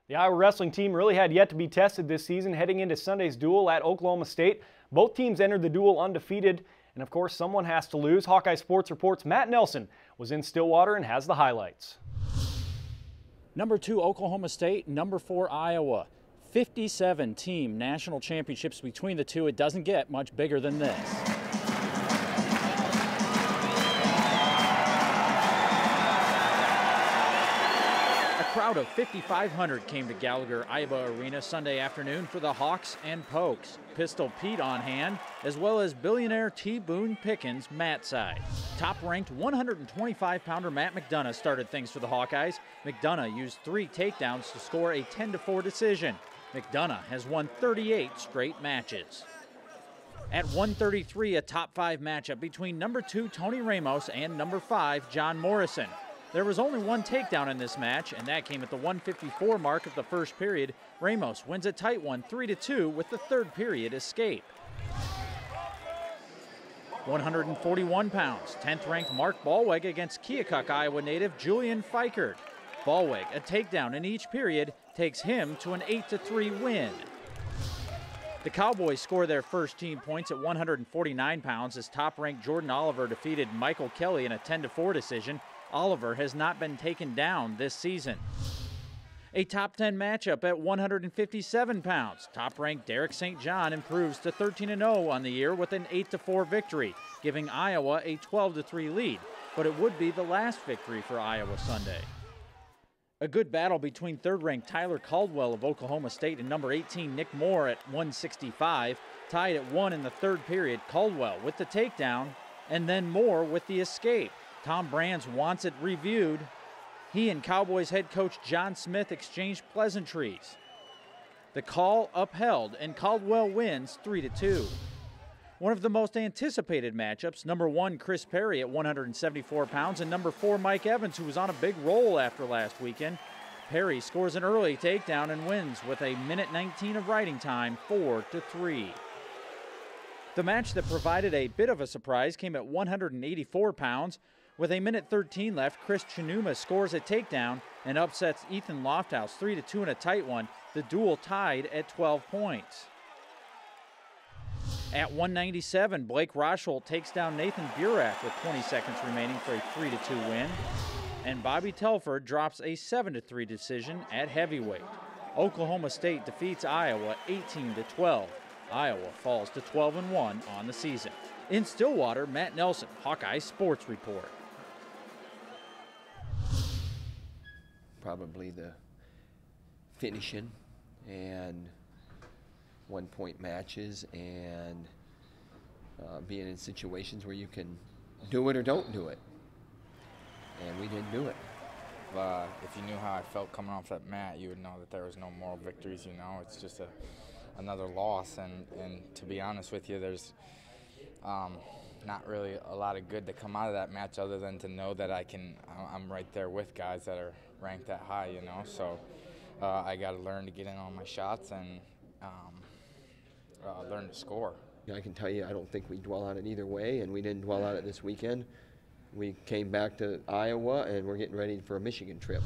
The Iowa wrestling team really had yet to be tested this season heading into Sunday's duel at Oklahoma State. Both teams entered the duel undefeated, and of course someone has to lose. Hawkeye Sports Report's Matt Nelson was in Stillwater and has the highlights. Number 2 Oklahoma State, number 4 Iowa. 57 team national championships between the two. It doesn't get much bigger than this. A crowd of 5,500 came to Gallagher Iowa Arena Sunday afternoon for the Hawks and Pokes. Pistol Pete on hand, as well as billionaire T. Boone Pickens' Matt side. Top-ranked 125-pounder Matt McDonough started things for the Hawkeyes. McDonough used 3 takedowns to score a 10-4 decision. McDonough has won 38 straight matches. At 133, a top 5 matchup between number 2 Tony Ramos and number 5 John Morrison. There was only 1 takedown in this match, and that came at the 1:54 mark of the first period. Ramos wins a tight one 3-2 with the third period escape. 141 pounds, 10th ranked Mark Ballweg against Keokuk, Iowa native Julian Fikert. Ballweg, a takedown in each period, takes him to an 8-3 win. The Cowboys score their first team points at 149 pounds as top-ranked Jordan Oliver defeated Michael Kelly in a 10-4 decision. Oliver has not been taken down this season. A top 10 matchup at 157 pounds. Top-ranked Derek St. John improves to 13-0 on the year with an 8-4 victory, giving Iowa a 12-3 lead. But it would be the last victory for Iowa Sunday. A good battle between third-ranked Tyler Caldwell of Oklahoma State and number 18 Nick Moore at 165. Tied at 1 in the third period, Caldwell with the takedown and then Moore with the escape. Tom Brands wants it reviewed. He and Cowboys head coach John Smith exchanged pleasantries. The call upheld and Caldwell wins 3-2. One of the most anticipated matchups, number 1 Chris Perry at 174 pounds and number 4 Mike Evans, who was on a big roll after last weekend. Perry scores an early takedown and wins with a minute 19 of riding time, 4-3. The match that provided a bit of a surprise came at 184 pounds. With a minute 13 left, Chris Chinuma scores a takedown and upsets Ethan Lofthouse 3-2 in a tight one. The duel tied at 12 points. At 197, Blake Rochel takes down Nathan Burak with 20 seconds remaining for a 3-2 win. And Bobby Telford drops a 7-3 decision at heavyweight. Oklahoma State defeats Iowa 18-12. Iowa falls to 12-1 on the season. In Stillwater, Matt Nelson, Hawkeye Sports Report. Probably the finishing and one-point matches and being in situations where you can do it or don't do it. And we didn't do it. If you knew how I felt coming off that mat, you would know that there was no moral victories, you know. It's just another loss, and to be honest with you, there's not really a lot of good to come out of that match other than to know that I'm right there with guys that are ranked that high, you know. So I got to learn to get in on my shots and learn to score. I can tell you I don't think we dwell on it either way, and we didn't dwell on it this weekend. We came back to Iowa, and we're getting ready for a Michigan trip.